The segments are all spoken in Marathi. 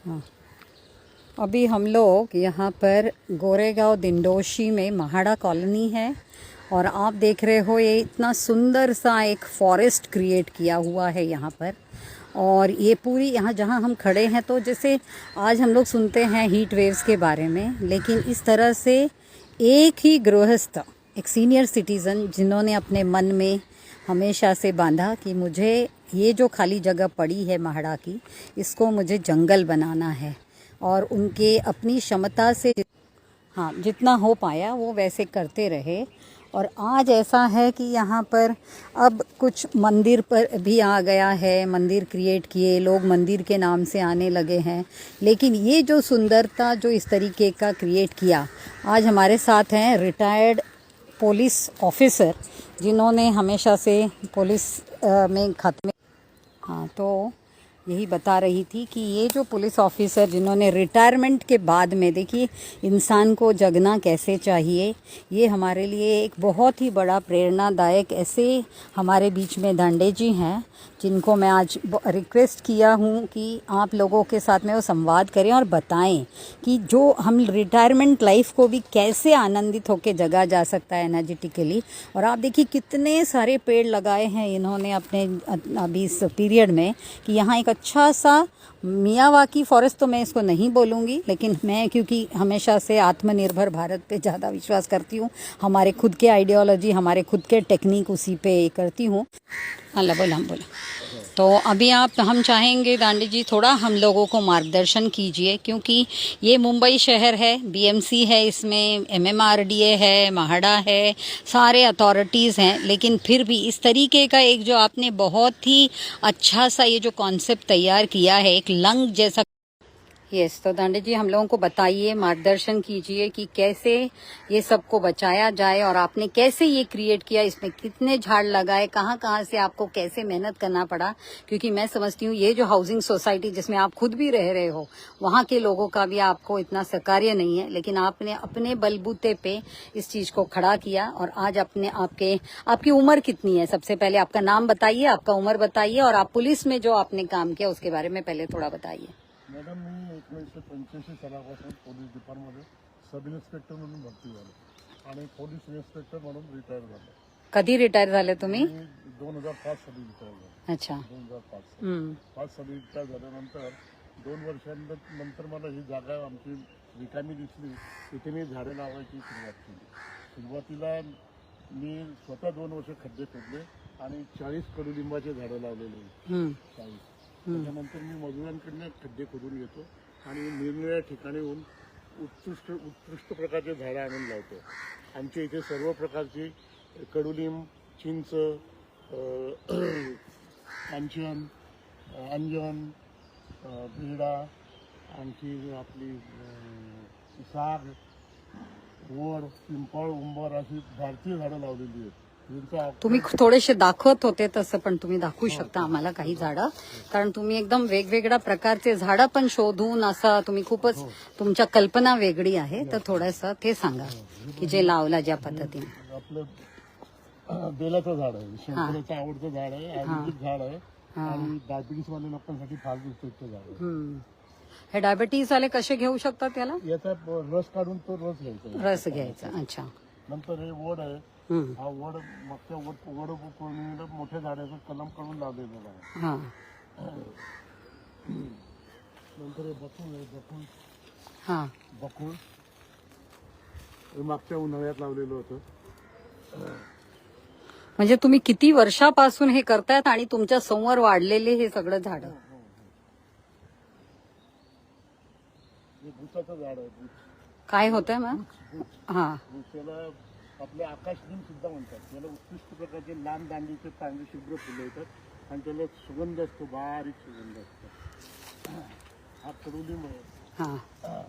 हाँ, अभी हम लोग यहाँ पर गोरेगांव दिंडोशी में महाड़ा कॉलोनी है और आप देख रहे हो ये इतना सुंदर सा एक फॉरेस्ट क्रिएट किया हुआ है यहाँ पर। और ये पूरी यहाँ जहाँ हम खड़े हैं तो जैसे आज हम लोग सुनते हैं हीट वेव्स के बारे में, लेकिन इस तरह से एक ही गृहस्थ, एक सीनियर सिटीज़न जिन्होंने अपने मन में हमेशा से बांधा कि मुझे ये जो खाली जगह पड़ी है महाड़ा की, इसको मुझे जंगल बनाना है, और उनके अपनी क्षमता से हाँ जितना हो पाया वो वैसे करते रहे। और आज ऐसा है कि यहाँ पर अब कुछ मंदिर पर भी आ गया है, मंदिर क्रिएट किए, लोग मंदिर के नाम से आने लगे हैं। लेकिन ये जो सुंदरता जो इस तरीके का क्रिएट किया, आज हमारे साथ हैं रिटायर्ड पुलिस ऑफिसर जिन्होंने हमेशा से पुलिस में खाते में हाँ, तो यही बता रही थी कि ये जो पुलिस ऑफिसर जिन्होंने रिटायरमेंट के बाद में, देखिए इंसान को जगना कैसे चाहिए, ये हमारे लिए एक बहुत ही बड़ा प्रेरणादायक ऐसे हमारे बीच में दांडे जी हैं जिनको मैं आज रिक्वेस्ट किया हूँ कि आप लोगों के साथ में वो संवाद करें और बताएं कि जो हम रिटायरमेंट लाइफ को भी कैसे आनंदित होकर जगा जा सकता है एनर्जेटिकली। और आप देखिए कितने सारे पेड़ लगाए हैं इन्होंने अपने अभी इस पीरियड में कि यहाँ एक अच्छा सा मियावाकी फॉरेस्ट, तो मैं इसको नहीं बोलूँगी, लेकिन मैं क्योंकि हमेशा से आत्मनिर्भर भारत पे ज़्यादा विश्वास करती हूँ, हमारे खुद के आइडियोलॉजी, हमारे खुद के टेक्निक उसी पे करती हूँ। अल्लाह बोला हम बोला। तो अभी हम चाहेंगे दांडी जी थोड़ा हम लोगों को मार्गदर्शन कीजिए, क्योंकि ये मुंबई शहर है, बीएमसी है, इसमें एमएमआरडीए है, महाड़ा है, सारे अथॉरिटीज़ हैं, लेकिन फिर भी इस तरीके का एक जो आपने बहुत ही अच्छा सा ये जो कॉन्सेप्ट तैयार किया है, एक लंग जैसा। यस, तो दांडे जी हम लोगों को बताइए, मार्गदर्शन कीजिए कि कैसे ये सबको बचाया जाए और आपने कैसे ये क्रिएट किया, इसमें कितने झाड़ लगाए, कहाँ कहाँ से आपको कैसे मेहनत करना पड़ा। क्योंकि मैं समझती हूँ ये जो हाउसिंग सोसाइटी जिसमें आप खुद भी रह रहे हो, वहाँ के लोगों का भी आपको इतना सहकार्य नहीं है, लेकिन आपने अपने बलबूते पे इस चीज को खड़ा किया। और आज आपकी उम्र कितनी है? सबसे पहले आपका नाम बताइए, आपका उम्र बताइए, और आप पुलिस में जो आपने काम किया उसके बारे में पहले थोड़ा बताइए। मॅडम, मी 1985 सालापासून पोलीस डिपार्टमध्ये सब इन्स्पेक्टर म्हणून भरती झालो आणि पोलीस इन्स्पेक्टर म्हणून रिटायर झालो। कधी रिटायर झाले तुम्ही? 2005 साली रिटायर झालो। अच्छा, 2005 साली रिटायर झाल्यानंतर 2 वर्षांनंतर मला ही जागा आमची रिकामी दिसली, तिथे मी झाडे लावायची सुरुवात केली। सुरुवातीला मी स्वतः 2 वर्ष खड्डे खोदले आणि 40 कडुलिंबाचे झाडं लावलेले। 40 त्याच्यानंतर मी मजुरांकडनं खड्डे खोदून घेतो आणि निरनिराळ्या ठिकाणी येऊन उत्कृष्ट प्रकारचे झाडं आणून लावतो। आमच्या इथे सर्व प्रकारची कडुलिंब, चिंच, कांचन, अंजन, बेडा, आणखी आपली साग, वड, पिंपळ, उंबर अशी भारतीय झाडं लावलेली आहेत। तुम्ही थोडेसे दाखवत होते तसं, पण तुम्ही दाखवू शकता आम्हाला काही झाडं, कारण तुम्ही एकदम वेगवेगळ्या प्रकारचे झाडं पण शोधून असं तुम्ही खूपच तुमच्या कल्पना वेगळी आहे, तर थोडंसं ते सांगा की जे लावला ज्या पद्धतीने। आपलं बेलाचं झाड आहे, शेतकऱ्याचं आवडतं झाड आहे, आयुर्वेदिक झाड आहे आणि डायबिटीस वाल्या लोकांसाठी फार उपयुक्त झाड आहे। हे डायबिटीज वाले कसे घेऊ शकतात त्याला? याचा रस काढून तो रस घ्यायचा। अच्छा, नंतर हे वड आहे, हा वड मागच्या वड पौर्णिमेला मोठ्या झाडाचं कलम करून लावलेलं आहे। नंतर हे बकुळ आहे, बकुळ हे मागच्या उन्हाळ्यात लावलेलं होतं। म्हणजे तुम्ही किती वर्षापासून हे करतायत आणि तुमच्या समोर वाढलेले हे सगळं झाड? हे गुचाचं झाड आहे। काय होतंय मग? त्याला आपले आकाशदिन सुद्धा म्हणतात। त्याला उत्कृष्ट प्रकारचे लांब दांडीचे पांढरे शुभ्र फुलं येतात आणि त्याला सुगंध असतो, बारीक सुगंध असतो। हा कडुलिंब आहे।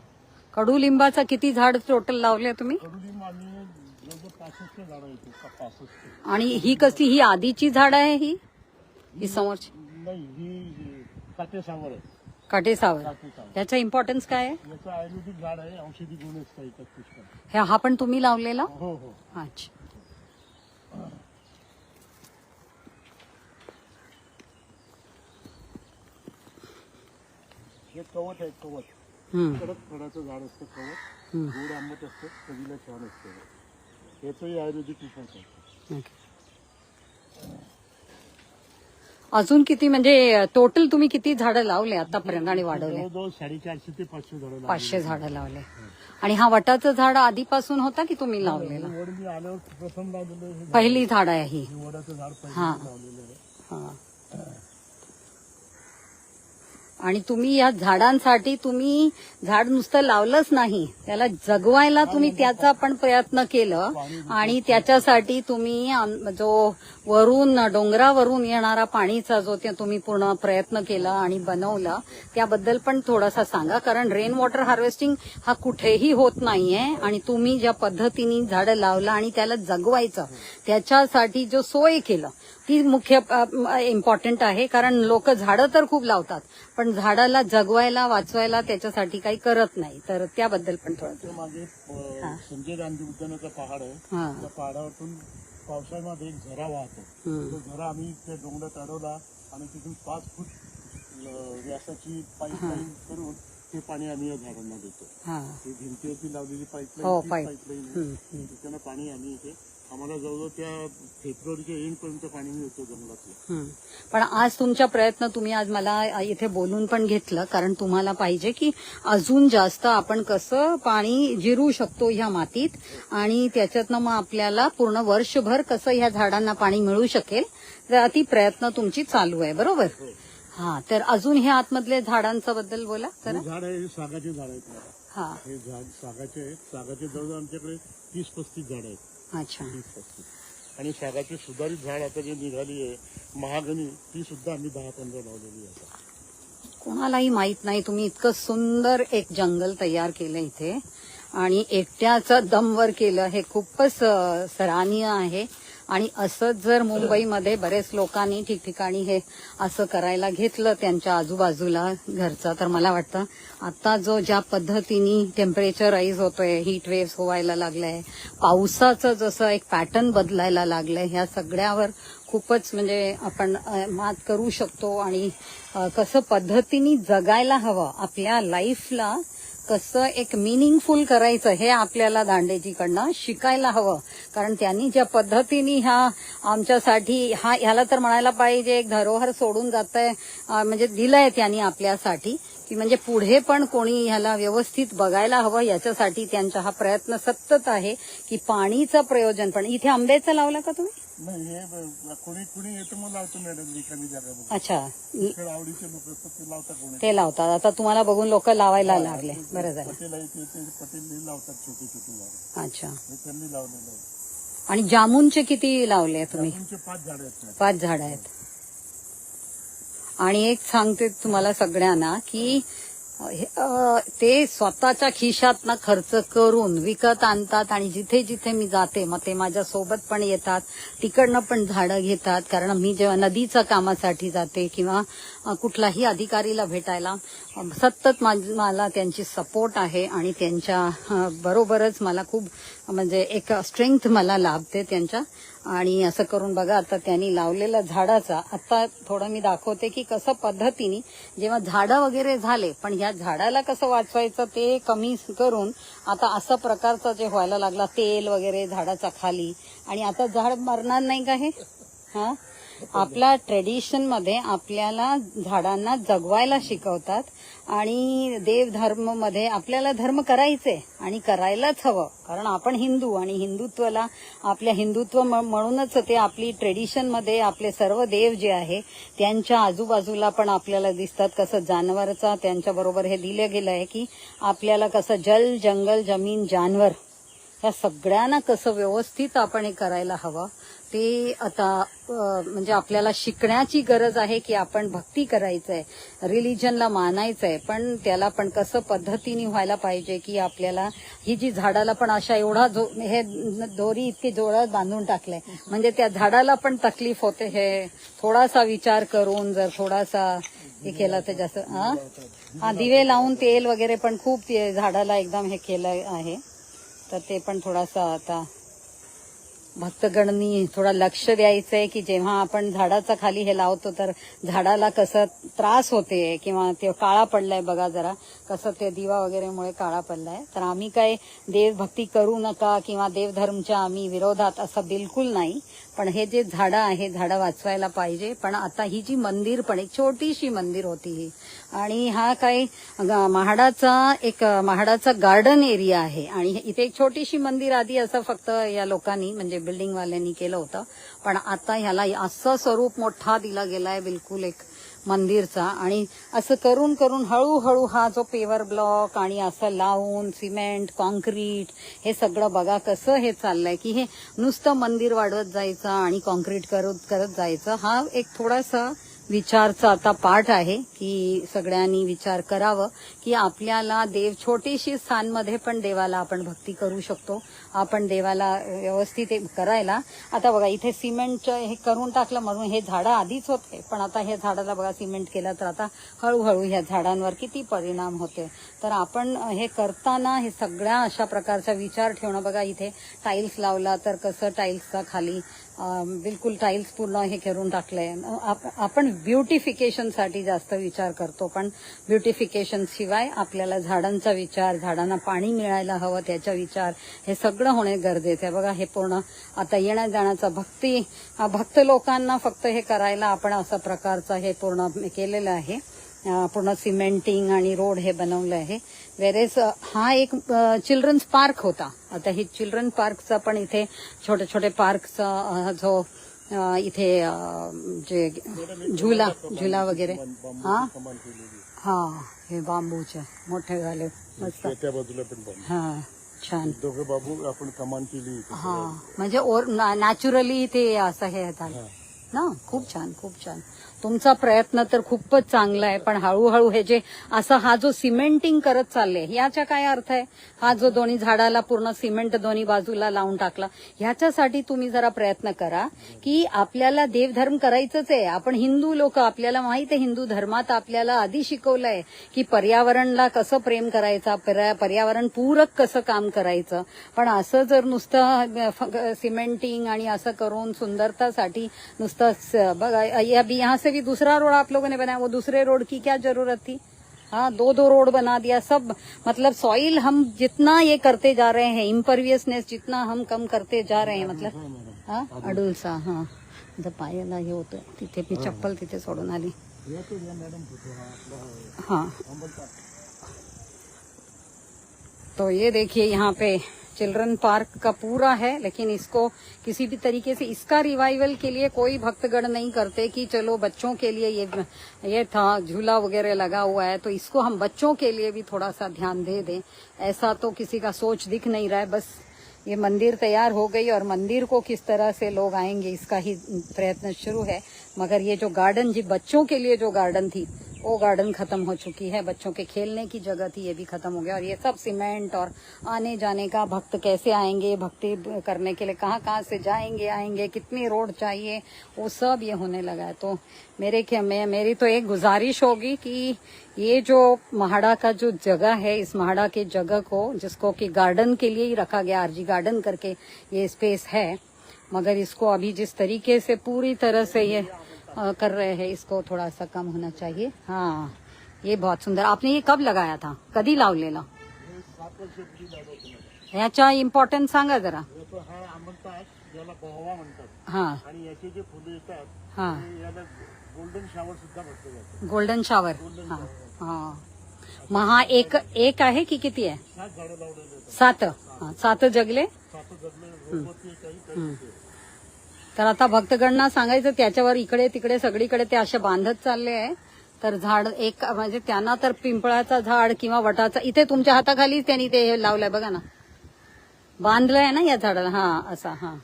कडुलिंबाचा किती झाड टोटल लावले तुम्ही? कडुलिंब आम्ही जवळजवळ 65 झाडं येतो का 65। आणि ही कसली, ही आधीची झाड आहे? ही समोरची नाही, ही काटेसावर आहे। काटेसावर, याचा इम्पॉर्टन्स काय आहे? याचं आयुर्वेदिक झाड आहे, औषधी गुण असतात पुष्कळ। हा पण तुम्ही लावलेला? हो। अच्छा, हे कवच आहे कवच. हम्म, कडक फळाचं झाड असतं कवच. हम्म. गोड आंबट असतं, चवीला छान असतं. याचंही आयुर्वेदिक उपयोग करतो. ओके. अजून किती म्हणजे टोटल तुम्ही किती झाडं लावले आतापर्यंत आणि वाढवले? जवळजवळ 450 ते 500 झाडं 500 झाडं लावले. आणि हा वटाचं झाड आधीपासून होता की तुम्ही लावलेला? वड मी आल्यावर प्रथम लावलेलं हे झाड. पहिली झाड आहे ही. हे वडाचं झाड हा. पहिल्यांदा लावलेलं आहे. हा. आणि तुम्ही या झाडांसाठी तुम्ही झाड नुसतं लावलंच नाही, त्याला जगवायला तुम्ही त्याचा पण प्रयत्न केलं. आणि त्याच्यासाठी तुम्ही जो वरून डोंगरावरून येणारा पाणीचा जो ते तुम्ही पूर्ण प्रयत्न केला आणि बनवलं, त्याबद्दल पण थोडासा सांगा. कारण रेन वॉटर हार्वेस्टिंग हा कुठेही होत नाहीये. आणि तुम्ही ज्या पद्धतीने झाडं लावलं आणि त्याला जगवायचं, त्याच्यासाठी जो सोय केलं ती मुख्य इम्पॉर्टंट आहे. कारण लोक झाडं तर खूप लावतात, पण झाडाला जगवायला वाचवायला त्याच्यासाठी काही करत नाही. तर त्याबद्दल पण थोडं. त्या मागे संजय गांधी उद्यानाचा पहाड आहे. हा. त्या पहाडावरून पावसाळ्यामध्ये एक झरा वाहतो. तो झरा आम्ही त्या डोंगरात अडवला आणि तिथून 5 फूट व्यासाची पाईपलाईन करून ते पाणी आम्ही या झाडांना देतो. हा. ही भिंतीवरती लावलेली हो, पाईपलाईन पाईप. पाईपलाईन त्याच्यानं पाणी आम्ही इथे आम्हाला जवळजवळ त्या फेब्रुवारीच्या एंड पर्यंत पाणी मिळतं जंगलातलं. पण आज तुमचा प्रयत्न तुम्ही आज मला इथे बोलून पण घेतलं, कारण तुम्हाला पाहिजे की अजून जास्त आपण कसं पाणी जिरू शकतो ह्या मातीत, आणि त्याच्यातनं मग आपल्याला पूर्ण वर्षभर कसं ह्या झाडांना पाणी मिळू शकेल, तर ती प्रयत्न तुमची चालू आहे. बरोबर? हा. तर अजून हे आतमधले झाडांच्या बद्दल बोला हे जरा. झाड आहे, हे सागाचे झाड आहेत. हा. हे झाड सागाचे आहेत. सागाचे जवळजवळ आमच्याकडे 30-35 झाड आहेत. अच्छा. 30-35. आणि सागाची सुधारित झाड आता जी निघाली आहे महागणी, ती सुद्धा आम्ही 10-15 लावलेली आहे. कोणालाही माहित नाही तुम्ही इतकं सुंदर एक जंगल तयार केलं इथे, आणि एकट्याचं दमवर केलं, हे खूपच सराहनीय आहे. आणि असंच जर मुंबईमध्ये बरेच लोकांनी ठिकठिकाणी हे असं करायला घेतलं त्यांच्या आजूबाजूला घरचं, तर मला वाटतं आता जो ज्या पद्धतीने टेम्परेचर राईज होतोय, हीट वेव्स व्हायला लागलाय, पावसाचं जसं एक पॅटर्न बदलायला लागलंय, ह्या सगळ्यावर खूपच म्हणजे आपण मात करू शकतो. आणि कसं पद्धतीने जगायला हवं, आपल्या लाईफला कसं एक मिनिंगफुल करायचं, हे आपल्याला दांडेजीकडनं शिकायला हवं. कारण त्यांनी ज्या पद्धतीने ह्या आमच्यासाठी ह्याला तर म्हणायला पाहिजे एक धरोहर सोडून जातंय, म्हणजे दिलंय त्यांनी आपल्यासाठी, की म्हणजे पुढे पण कोणी ह्याला व्यवस्थित बघायला हवं. याच्यासाठी त्यांचा हा प्रयत्न सतत आहे की पाणीचं प्रयोजन पण. इथे आंब्याचं लावलं का तुम्ही? नाही, हे कोणी येतं मग लावतो मॅडम रिकामी जागा बघून. अच्छा. आवडीचे लोक असतात ते लावतात. कोणी ते लावतात. आता तुम्हाला बघून लोक लावायला लागले. बरं झालं. पटेल आहे ते पटेल लावतात छोटे छोटे झाड. अच्छा. हे त्यांनी लावलेलं आहे. आणि जामुनचे किती लावले तुम्ही? जामुनचे 5 झाड आहेत. 5 झाड आहेत. आणि एक सांगते तुम्हाला सगळ्यांना की ते स्वतःच्या खिशातनं खर्च करून विकत आणतात, आणि जिथे जिथे मी जाते मग ते माझ्या सोबत पण येतात, तिकडनं पण झाडं घेतात. कारण मी जेव्हा नदीच्या कामासाठी जाते किंवा कुठलाही अधिकारीला भेटायला सतत मला त्यांची सपोर्ट आहे. आणि त्यांच्या बरोबरच मला खूप म्हणजे एक स्ट्रेंथ मला लाभते त्यांच्या. आणि असं करून बघा, आता त्यांनी लावलेल्या झाडाचा आता थोडं मी दाखवते की कसं पद्धतीने जेव्हा झाडं वगैरे झाले, पण ह्या झाडाला कसं वाचवायचं ते कमी करून आता असं प्रकारचं जे व्हायला लागला, तेल वगैरे झाडाच्या खाली. आणि आता झाड मरणार नाही का हे? हा. आपल्या ट्रेडिशन मध्ये आपल्याला झाडांना जगवायला शिकवतात, आणि देवधर्म मध्ये आपल्याला धर्म करायचे आणि करायलाच हवं. कारण आपण हिंदू, आणि हिंदुत्वाला आपल्या हिंदुत्व म्हणूनच ते आपली ट्रेडिशन मध्ये आपले सर्व देव जे आहे त्यांच्या आजूबाजूला पण आपल्याला दिसतात. कसं जानवरचा त्यांच्या बरोबर हे दिलं गेलं आहे की आपल्याला कसं जल, जंगल, जमीन, जानवर या सगळ्यांना कसं व्यवस्थित आपण हे करायला हवं, ते आता म्हणजे आपल्याला शिकण्याची गरज आहे की आपण भक्ती करायचंय, रिलिजनला मानायचंय, पण त्याला पण कसं पद्धतीने व्हायला पाहिजे की आपल्याला ही जी झाडाला पण अशा एवढा हे दोरी इतके जोरात बांधून टाकलंय, म्हणजे त्या झाडाला पण तकलीफ होते. हे थोडासा विचार करून जर थोडासा हे केलं तर जास्त. हा, दिवे लावून तेल वगैरे पण खूप झाडाला एकदम हे केलं आहे, तर ते पण थोडासा आता भक्तगणांनी थोडा लक्ष द्यायचं आहे की जेव्हा आपण झाडाचा खाली हे लावतो तर झाडाला कसं त्रास होते किंवा ते काळा पडलाय बघा जरा कसं ते दिवा वगैरेमुळे काळा पडलाय. तर आम्ही काय देवभक्ती करू नका किंवा देवधर्मच्या आम्ही विरोधात असं बिलकुल नाही, पण हे जे झाडं आहे झाडं वाचवायला पाहिजे. पण आता ही जी मंदिर पण एक छोटीशी मंदिर होती ही, आणि हा काही महाडाचा गार्डन एरिया आहे आणि इथे एक छोटीशी मंदिर आधी असं फक्त या लोकांनी म्हणजे बिल्डिंगवाल्यांनी केलं होतं, पण आता ह्याला असं स्वरूप मोठा दिला गेलाय बिलकुल एक मंदिरचा. आणि असं करून करून हळूहळू हा जो पेवर ब्लॉक आणि असं लावून सिमेंट कॉन्क्रीट हे सगळं बघा कसं हे चाललंय की हे नुसतं मंदिर वाढवत जायचं आणि कॉन्क्रीट करत जायचं. हा एक थोडासा विचारचा आता पाठ आहे की सगळ्यांनी विचार करावं की आपल्याला देव छोटीशी स्थानमध्ये पण देवाला आपण भक्ती करू शकतो, आपण देवाला व्यवस्थित करायला. आता बघा इथे सिमेंटचं हे करून टाकलं म्हणून हे झाडं आधीच होते, पण आता हे झाडाला बघा सिमेंट केलं तर आता हळूहळू ह्या झाडांवर किती परिणाम होते. तर आपण हे करताना हे सगळ्या अशा प्रकारचा विचार ठेवणं. बघा इथे टाईल्स लावला तर कसं टाईल्सचा खाली बिलकुल टाईल्स पूर्ण हे करून टाकलंय. आपण ब्युटिफिकेशनसाठी जास्त विचार करतो, पण ब्युटिफिकेशन शिवाय आपल्याला झाडांचा विचार, झाडांना पाणी मिळायला हवं त्याचा विचार हे सगळं होणे गरजेचं आहे. बघा हे पूर्ण आता येण्या जाण्याचा भक्त लोकांना फक्त हे करायला आपण असा प्रकारचा हे पूर्ण केलेलं आहे, पूर्ण सिमेंटिंग आणि रोड हे बनवलं आहे. वेरेस हा एक चिल्ड्रन्स पार्क होता. आता हे चिल्ड्रन पार्कचा पण इथे छोटे छोटे पार्कचा जो इथे जे झुला वगैरे हा हे बांबूचे मोठे झाले मस्त. त्या बाजूला पण हा छान दोघे बाबू आपण कमान केली. हा म्हणजे नॅचरली ते असं हे झालं ना. खूप छान खूप छान. तुमचा प्रयत्न तर खूपच चांगला आहे, पण हळूहळू हे जे असं हा जो सिमेंटिंग करत चालले ह्याचा काय अर्थ आहे. हा जो दोन्ही झाडाला पूर्ण सिमेंट दोन्ही बाजूला लावून टाकला, ह्याच्यासाठी तुम्ही जरा प्रयत्न करा की आपल्याला देवधर्म करायचंच आहे. आपण हिंदू लोक, आपल्याला माहित आहे हिंदू धर्मात आपल्याला आधी शिकवलंय की पर्यावरणला कसं प्रेम करायचं, पर्यावरण पूरक कसं काम करायचं. पण असं जर नुसतं सिमेंटिंग आणि असं करून सुंदरतासाठी नुसतं बघा यहाँ से भी दूसरा रोड आप लोगों ने बनाया, वो दूसरे रोड की क्या जरूरत थी. हाँ दो रोड बना दिया. सब मतलब सॉइल हम जितना ये करते जा रहे हैं, इम्परवियसनेस जितना हम कम करते जा रहे हैं, मतलब हाँ अडुलसा हाँ जर पायाला हे होतं तिथे मी चप्पल तिथे सोडून आली. हाँ तो ये देखिए यहाँ पे चिल्ड्रन पार्क का पूरा है, लेकिन इसको किसी भी तरीके से इसका रिवाइवल के लिए कोई भक्तगण नहीं करते कि चलो बच्चों के लिए ये था झूला वगैरह लगा हुआ है तो इसको हम बच्चों के लिए भी थोड़ा सा ध्यान दे दें, ऐसा तो किसी का सोच दिख नहीं रहा है. बस ये मंदिर तैयार हो गई और मंदिर को किस तरह से लोग आएंगे इसका ही प्रयत्न शुरू है. मगर ये जो गार्डन जी बच्चों के लिए जो गार्डन थी वो गार्डन खत्म हो चुकी है, बच्चों के खेलने की जगह थी ये भी खत्म हो गया. और ये सब सीमेंट और आने जाने का, भक्त कैसे आएंगे भक्ति करने के लिए, कहाँ कहाँ से आएंगे कितनी रोड चाहिए, वो सब ये होने लगा है. तो मेरी तो एक गुजारिश होगी कि ये जो महाड़ा का जो जगह है, इस महाड़ा के जगह को जिसको कि गार्डन के लिए ही रखा गया, आरजी गार्डन करके ये स्पेस है, मगर इसको अभी जिस तरीके से पूरी तरह से ये कर रहे हैं इसको थोड़ा सा कम होना चाहिए. हाँ ये बहुत सुंदर. आपने ये कब लगाया था, कधी लावलेला, ह्याचा इम्पॉर्टन्स सांगा जरा. हा म्हणतात ज्याला बोहवा म्हणतात. हा आणि याचे जे फुले येतात हा याला गोल्डन शावर सुद्धा म्हटलं जातं. Golden shower. हा हा मग हा एक आहे की किती आहे. 7 झाडं लावलेले आहेत. 7 7 जगले. 7 जगले रोपवरती काही तर आता भक्तगणांना सांगायचं त्याच्यावर इकडे तिकडे सगळीकडे ते असे बांधत चालले आहे. तर झाड एक म्हणजे त्यांना तर पिंपळाचा झाड किंवा वटाचा, इथे तुमच्या हाताखाली त्यांनी ते लावलंय बघा ना, बांधलंय ना या झाडाला. हा असा. हा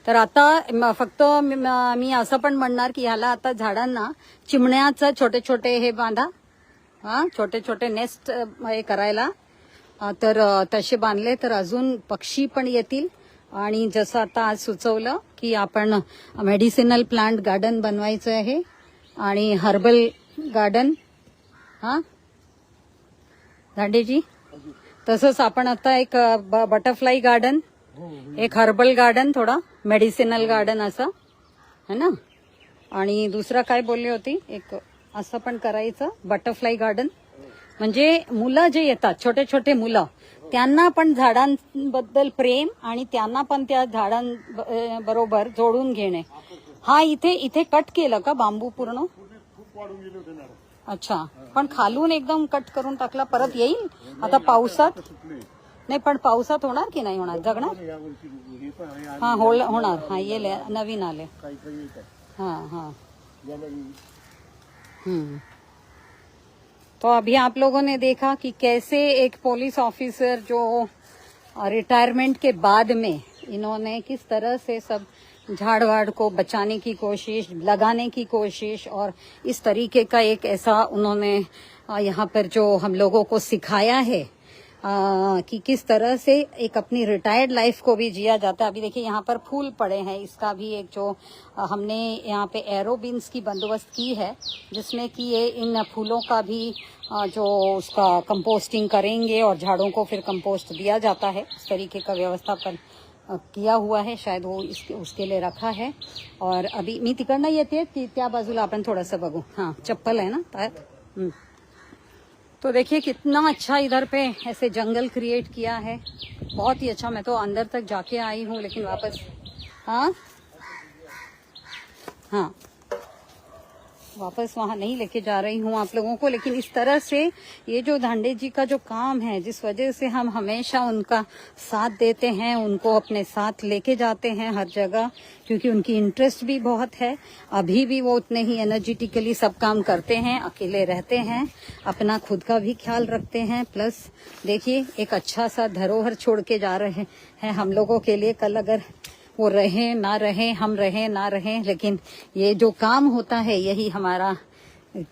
तर आता फक्त मी असं पण म्हणणार की ह्याला आता झाडांना चिमण्याचं छोटे छोटे हे बांधा, हा छोटे छोटे नेस्ट हे करायला. तर तसे बांधले तर अजून पक्षी पण येतील. आणि जसं आता आज सुचवलं की आपण मेडिसिनल प्लांट गार्डन बनवायचं आहे आणि हर्बल गार्डन. हा दांडेजी तसंच आपण आता एक बटरफ्लाय गार्डन एक हर्बल गार्डन, थोडा मेडिसिनल गार्डन असं है ना. आणि दुसरा काय बोलली होती, एक असं पण करायचं बटरफ्लाय गार्डन. म्हणजे मुलं जे येतात, छोटे छोटे मुलं, त्यांना पण झाडांबद्दल प्रेम आणि त्यांना पण त्या झाडांबरोबर जोडून घेणे. हा इथे कट केलं का बांबू पूर्ण? खूप वाढून गेले होते मॅडम. अच्छा, पण खालून एकदम कट करून टाकला. परत येईल आता पावसात? सुटले नाही, पण पावसात होणार की नाही होणार, जगणार? यावर्षी हे पण आहे. हाँ होणार. हाँ ये नवीन आले. काही काही येतात. हाँ हाँ. याला तो अभी आप लोगों ने देखा कि कैसे एक पुलिस ऑफिसर जो रिटायरमेंट के बाद में इन्होंने किस तरह से सब झाड़ वाड़ को बचाने की कोशिश, लगाने की कोशिश, और इस तरीके का एक ऐसा उन्होंने यहाँ पर जो हम लोगों को सिखाया है कि किस तरह से एक अपनी रिटायर्ड लाइफ को भी जिया जाता है. अभी देखिए यहाँ पर फूल पड़े हैं, इसका भी एक जो हमने यहाँ पे एरो बीन्स की बंदोबस्त की है, जिसमें कि ये इन फूलों का भी जो उसका कंपोस्टिंग करेंगे और झाड़ों को फिर कंपोस्ट दिया जाता है. इस तरीके का व्यवस्थापन किया हुआ है, शायद वो उसके लिए रखा है. और अभी मी तिकडनं येते की त्या बाजूला आपण थोडंसं बघू. हाँ, चप्पल है ना पायात. तो देखिए कितना अच्छा इधर पे ऐसे जंगल क्रिएट किया है, बहुत ही अच्छा. मैं तो अंदर तक जाके आई हूँ, लेकिन वापस हाँ वापस वहाँ नहीं लेके जा रही हूँ आप लोगों को. लेकिन इस तरह से ये जो धांडे जी का जो काम है, जिस वजह से हम हमेशा उनका साथ देते हैं, उनको अपने साथ लेके जाते हैं हर जगह, क्योंकि उनकी इंटरेस्ट भी बहुत है. अभी भी वो उतने ही एनर्जेटिकली सब काम करते हैं, अकेले रहते हैं, अपना खुद का भी ख्याल रखते हैं. प्लस देखिए एक अच्छा सा धरोहर छोड़ के जा रहे हैं हम लोगों के लिए. कल अगर वो रहे ना रहे, हम रहे ना रहे, लेकिन ये जो काम होता है, यही हमारा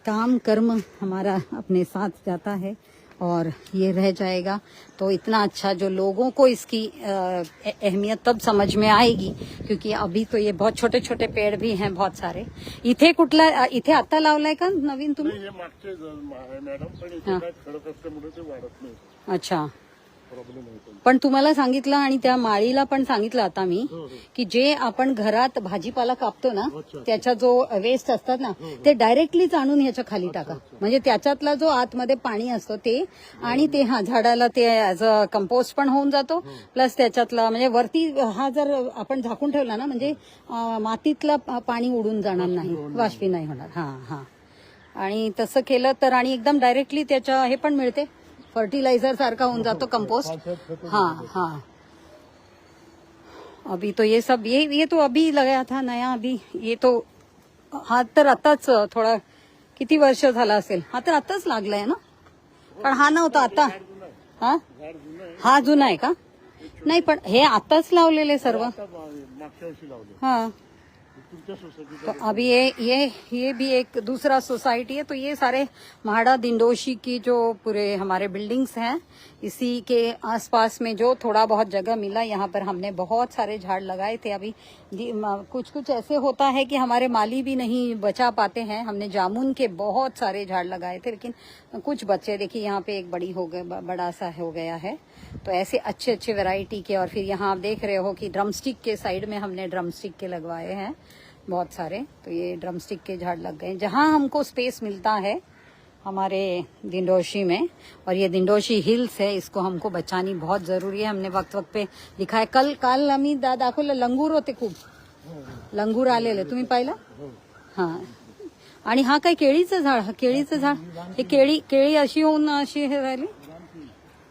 काम कर्म हमारा अपने साथ जाता है और ये रह जाएगा. तो इतना अच्छा जो लोगों को इसकी अहमियत तब समझ में आएगी, क्योंकि अभी तो ये बहुत छोटे छोटे पेड़ भी हैं बहुत सारे. इथे कुठला, इथे आता लावलाय का नवीन तुम्ही? हे मागचे मॅडम, पण इथे काय खडक असल्यामुळे ते वाढत नाही. अच्छा, प्रॉब्लेम आहे. पण तुम्हाला सांगितलं आणि त्या माळीला पण सांगितलं आता मी, की जे आपण घरात भाजीपाला कापतो ना, त्याचा जो वेस्ट असतात ना, ते डायरेक्टलीच आणून ह्याच्या खाली टाका. म्हणजे त्याच्यातला जो आतमध्ये पाणी असतो ते, आणि ते झाडाला ते ऍज अ कंपोस्ट पण होऊन जातो. प्लस त्याच्यातला म्हणजे वरती हा जर आपण झाकून ठेवला ना, म्हणजे मातीतला पाणी उडून जाणार नाही, वाष्पी नाही होणार. हा. आणि तसं केलं तर, आणि एकदम डायरेक्टली त्याच्या हे पण मिळते, फर्टिलाइजर सारखा होऊन जातो कंपोस्ट. हाँ. अभी तो ये सब ये तो अभी लगाया था नया. अभी ये तो हा तर आताच थोडा, किती वर्ष झाला असेल, हा तर आताच लागलाय ना, पण हा नव्हता आता. हा जुना आहे का? नाही, पण हे आताच लावलेले सर्व. मागच्या वर्षी लावले. हाँ, तो अभी ये भी एक दूसरा सोसाइटी है. तो ये सारे महाड़ा दिंडोशी की जो पूरे हमारे बिल्डिंग्स हैं, इसी के आसपास में जो थोड़ा बहुत जगह मिला, यहाँ पर हमने बहुत सारे झाड़ लगाए थे. अभी कुछ ऐसे होता है कि हमारे माली भी नहीं बचा पाते हैं. हमने जामुन के बहुत सारे झाड़ लगाए थे, लेकिन कुछ बच्चे, देखिए यहाँ पे एक बड़ा सा हो गया है. तो ऐसे अच्छे अच्छे वैरायटी के. और फिर यहाँ आप देख रहे हो कि ड्रमस्टिक के साइड में हमने ड्रमस्टिक के लगवाए हैं बहुत सारे. तो ये ड्रमस्टिक के झाड़ लग गए जहाँ हमको स्पेस मिलता है हमारे दिंडोशी में. और ये दिंडोशी हिल्स है, इसको हमको बचानी बहुत जरूरी है. हमने वक्त वक्त पे लिखा है. काल आम्ही दाखवलं, लंगूर होते, खूप लंगूर आलेले, तुम्ही पाहिलं? हा. आणि हा काय केळीचं झाड, केळीचं झाड, हे केळी अशी होऊन अशी हे राहिली,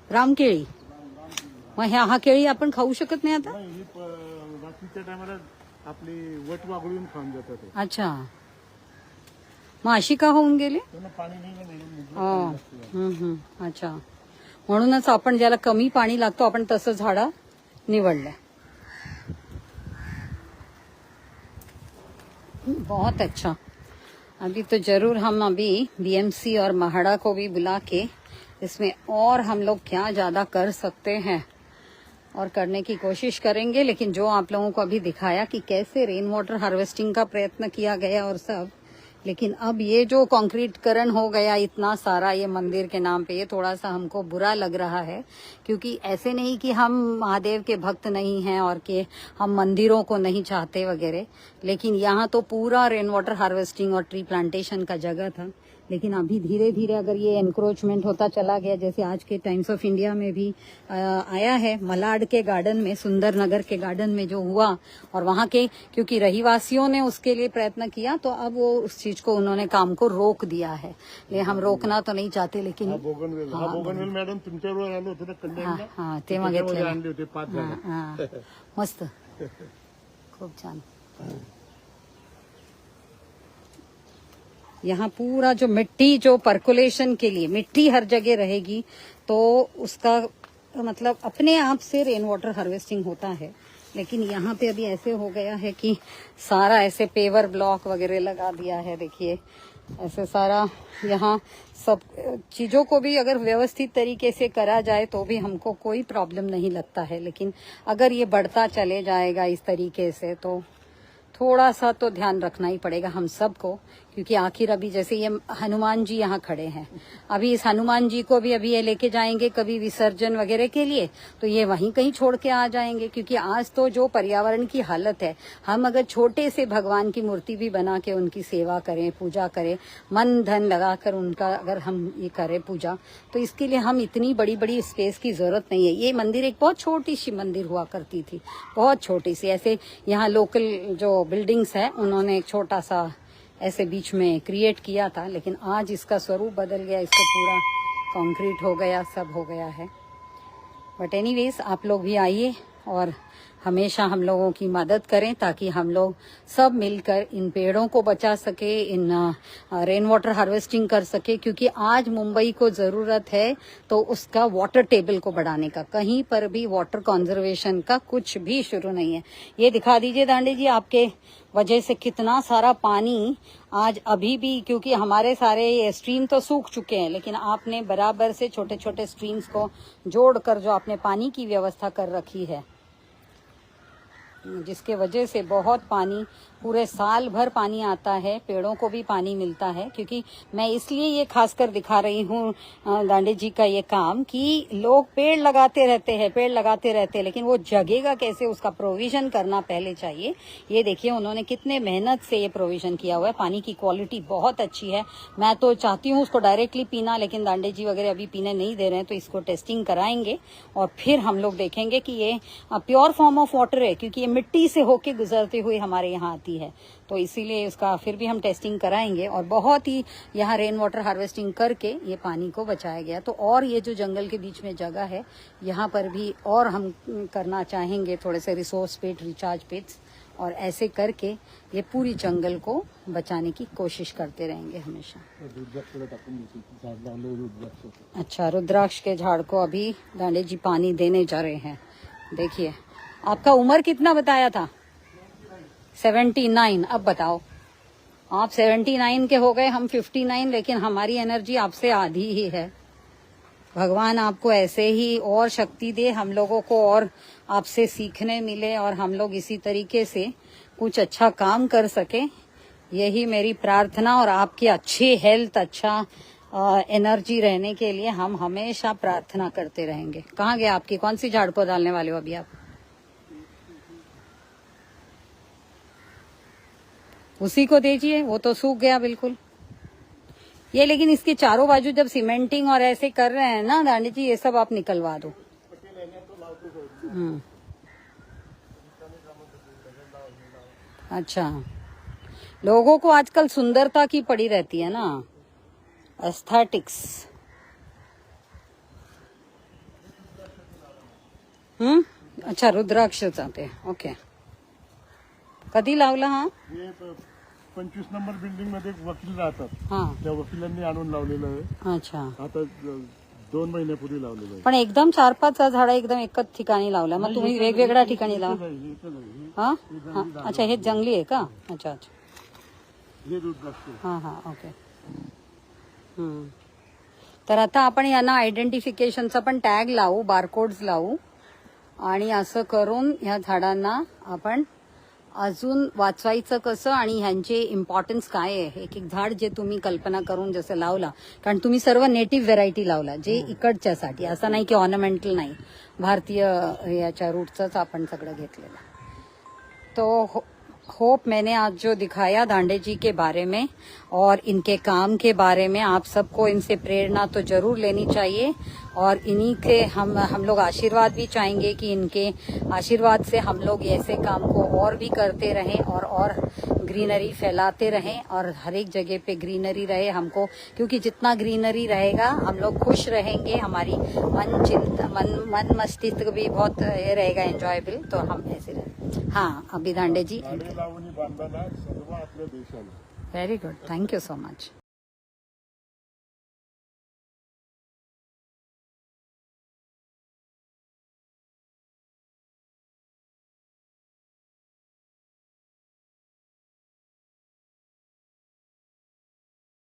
रामकेळी. मग हा केळी आपण खाऊ शकत नाही आता? बाकीच्या टायमाला आपली वट वागळून खाऊन जातात. अच्छा, मग अशी का होऊन गेली? पाणी नाही. अच्छा, म्हणूनच आपण ज्याला कमी पाणी लागतो, आपण तसं झाडं निवडलं. बहुत अच्छा. अभी तो जरूर हम अभी बीएमसी और महाड़ा को भी बुला के इसमें और हम लोग क्या ज्यादा कर सकते हैं और करने की कोशिश करेंगे. लेकिन जो आप लोगों को अभी दिखाया कि कैसे रेन वाटर हार्वेस्टिंग का प्रयत्न किया गया और सब, लेकिन अब ये जो कंक्रीटकरण हो गया इतना सारा ये मंदिर के नाम पे, ये थोड़ा सा हमको बुरा लग रहा है। क्योंकि ऐसे नहीं कि हम महादेव के भक्त नहीं हैं और कि हम मंदिरों को नहीं चाहते वगैरह, लेकिन यहाँ तो पूरा रेन वाटर हार्वेस्टिंग और ट्री प्लांटेशन का जगह था। लेकिन अभी धीरे धीरे अगर ये एनक्रोचमेंट होता चला गया, जैसे आज के टाइम्स ऑफ इंडिया में भी आया है, मलाड के गार्डन में, सुंदर नगर के गार्डन में जो हुआ, और वहाँ के क्योंकि रहीवासियों ने उसके लिए प्रयत्न किया, तो अब वो उस चीज को उन्होंने काम को रोक दिया है। ले हम रोकना तो नहीं चाहते, लेकिन बोगनवेल मॅडम तुमच्याबरोबर आलो होतो ना कल्याणला. हा तेव्हा घेतलं. आणले होते 5 झाडं. मस्त, खूप छान. यहाँ पूरा जो मिट्टी, जो पर्कुलेशन के लिए मिट्टी हर जगह रहेगी, तो उसका मतलब अपने आप से रेन वाटर हार्वेस्टिंग होता है। लेकिन यहाँ पे अभी ऐसे हो गया है कि सारा ऐसे पेवर ब्लॉक वगैरह लगा दिया है। देखिए ऐसे सारा यहाँ सब चीजों को भी अगर व्यवस्थित तरीके से करा जाए तो भी हमको कोई प्रॉब्लम नहीं लगता है। लेकिन अगर ये बढ़ता चले जाएगा इस तरीके से तो थोड़ा सा तो ध्यान रखना ही पड़ेगा हम सबको। क्योंकि आखिर अभी जैसे ये हनुमान जी यहाँ खड़े हैं, अभी इस हनुमान जी को भी अभी ये लेके जाएंगे कभी विसर्जन वगैरह के लिए, तो ये वहीं कहीं छोड़ के आ जाएंगे। क्योंकि आज तो जो पर्यावरण की हालत है, हम अगर छोटे से भगवान की मूर्ति भी बना के उनकी सेवा करें, पूजा करें, मन धन लगाकर उनका अगर हम ये करें पूजा, तो इसके लिए हम इतनी बड़ी बड़ी स्पेस की जरूरत नहीं है। ये मंदिर एक बहुत छोटी सी मंदिर हुआ करती थी, बहुत छोटी सी। ऐसे यहाँ लोकल जो बिल्डिंग्स है उन्होंने एक छोटा सा ऐसे बीच में क्रिएट किया था, लेकिन आज इसका स्वरूप बदल गया, इसको पूरा कंक्रीट हो गया, सब हो गया है। बट एनीवेज आप लोग भी आइए और हमेशा हम लोगों की मदद करें ताकि हम लोग सब मिलकर इन पेड़ों को बचा सके, इन रेन वाटर हार्वेस्टिंग कर सके। क्योंकि आज मुंबई को जरूरत है तो उसका वाटर टेबल को बढ़ाने का, कहीं पर भी वाटर कंजर्वेशन का कुछ भी शुरू नहीं है। ये दिखा दीजिए दांडे जी, आपके वजह से कितना सारा पानी आज अभी भी, क्योंकि हमारे सारे स्ट्रीम तो सूख चुके हैं, लेकिन आपने बराबर से छोटे छोटे स्ट्रीम्स को जोड़कर जो आपने पानी की व्यवस्था कर रखी है, जिसके वजह से बहुत पानी, पूरे साल भर पानी आता है, पेड़ों को भी पानी मिलता है। क्योंकि मैं इसलिए ये खासकर दिखा रही हूँ दांडे जी का ये काम कि लोग पेड़ लगाते रहते हैं, लेकिन वो जगेगा कैसे, उसका प्रोविजन करना पहले चाहिए। ये देखिए उन्होंने कितने मेहनत से ये प्रोविजन किया हुआ है। पानी की क्वालिटी बहुत अच्छी है। मैं तो चाहती हूँ उसको डायरेक्टली पीना, लेकिन दांडे जी वगैरह अभी पीने नहीं दे रहे हैं, तो इसको टेस्टिंग कराएंगे और फिर हम लोग देखेंगे कि ये प्योर फॉर्म ऑफ वाटर है। क्योंकि ये मिट्टी से होके गुजरते हुए हमारे यहाँ आती है, तो इसीलिए उसका फिर भी हम टेस्टिंग कराएंगे। और बहुत ही यहाँ रेन वाटर हार्वेस्टिंग करके ये पानी को बचाया गया। तो और ये जो जंगल के बीच में जगह है, यहाँ पर भी और हम करना चाहेंगे थोड़े से रिसोर्स पिट, रिचार्ज पिट्स, और ऐसे करके ये पूरी जंगल को बचाने की कोशिश करते रहेंगे हमेशा। अच्छा, रुद्राक्ष के झाड़ को अभी दांडे जी पानी देने जा रहे हैं। देखिए आपका उम्र कितना बताया था? 79। अब बताओ, आप 79 के हो गए, हम 59, लेकिन हमारी एनर्जी आपसे आधी ही है। भगवान आपको ऐसे ही और शक्ति दे, हम लोगों को और आपसे सीखने मिले और हम लोग इसी तरीके से कुछ अच्छा काम कर सके, यही मेरी प्रार्थना। और आपकी अच्छी हेल्थ, अच्छा एनर्जी रहने के लिए हम हमेशा प्रार्थना करते रहेंगे। कहाँ गया आपकी, कौन सी झाड़ को डालने वाले हो अभी आप? उसी को दीजिए, वो तो सूख गया बिल्कुल। ये लेकिन इसके चारों बाजू जब सीमेंटिंग और ऐसे कर रहे हैं ना दांडी जी, ये सब आप निकलवा दो। अच्छा, लोगों को आजकल सुंदरता की पड़ी रहती है ना, एस्थेटिक्स। अच्छा, रुद्राक्ष चाहते हैं, ओके। कधी लावला हा? 25 नंबर बिल्डिंग मध्ये एक वकील राहतात, हा, त्या वकिलांनी आणून लावलेलं आहे। अच्छा, आता 2 महिन्यापूर्वी लावलेलं आहे। पण एकदम 4-5 झाडं एकदम एकच ठिकाणी लावल्या, मग तुम्ही वेगवेगळ्या ठिकाणी लावा? हा, अच्छा, हे जंगली आहे का? अच्छा अच्छा, हे रुद्राक्ष। हा हा, ओके। तर आता आपण यांना आयडेंटिफिकेशनचा पण टॅग लावू, बारकोड्स लावू, आणि असं करून ह्या झाडांना आपण अजून वाचवायचं कसं आणि ह्यांचे इम्पॉर्टन्स काय आहे, एक एक झाड जे तुम्ही कल्पना करून जसं लावला, कारण तुम्ही सर्व नेटिव्ह व्हेरायटी लावला जे इकडच्यासाठी, असं नाही की ऑर्नामेंटल नाही, भारतीय याच्या रूटचंच आपण सगळं घेतलेलं. तो होप मैंने आज जो दिखाया दांडे जी के बारे में और इनके काम के बारे में, आप सबको इनसे प्रेरणा तो जरूर लेनी चाहिए और इन्हीं के हम लोग आशीर्वाद भी चाहेंगे कि इनके आशीर्वाद से हम लोग ऐसे काम को और भी करते रहें और ग्रीनरी फैलाते रहें और हर एक जगह पे ग्रीनरी रहे हमको, क्योंकि जितना ग्रीनरी रहेगा हम लोग खुश रहेंगे, हमारी मन मस्तिष्क भी बहुत ये रहेगा एंजॉयबल, तो हम ऐसे रहे. हाँ, अभी दांडे जी. झाडे लावणी बांधायला सर्व आपल्या देशाला. Very good, thank you so much.